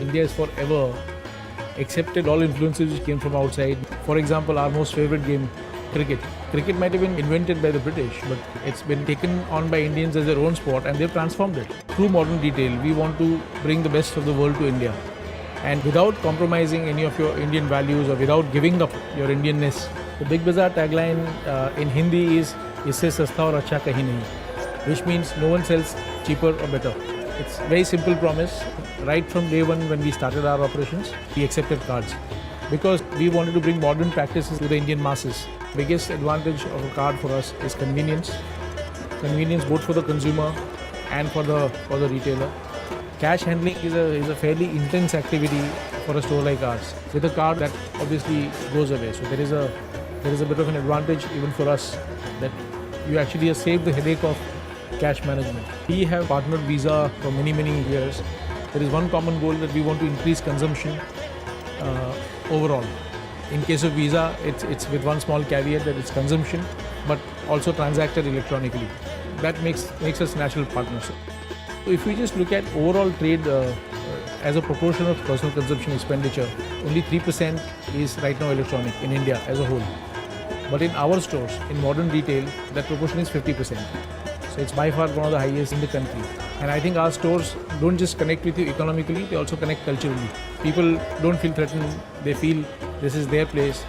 India has forever accepted all influences which came from outside. For example, our most favorite game, cricket. Cricket might have been invented by the British, but it's been taken on by Indians as their own sport and they've transformed it. Through modern detail, we want to bring the best of the world to India. And without compromising any of your Indian values or without giving up your Indianness. The Big Bazaar tagline in Hindi is "Isse sasta aur acha kahin nahi," which means no one sells cheaper or better. It's a very simple promise. Right from day one when we started our operations, we accepted cards because we wanted to bring modern practices to the Indian masses. Biggest advantage of a card for us is convenience. Convenience both for the consumer and for the retailer. Cash handling is a fairly intense activity for a store like ours. With a card, that obviously goes away. So there is a bit of an advantage even for us that you actually save the headache of cash management. We have partnered Visa for many years. There is one common goal that we want to increase consumption overall. In case of Visa, it's with one small caveat that it's consumption, but also transacted electronically. That makes us natural partners. So if we just look at overall trade as a proportion of personal consumption expenditure, only 3% is right now electronic in India as a whole. But in our stores, in modern retail, that proportion is 50%. So it's by far one of the highest in the country. And I think our stores don't just connect with you economically, they also connect culturally. People don't feel threatened, they feel this is their place.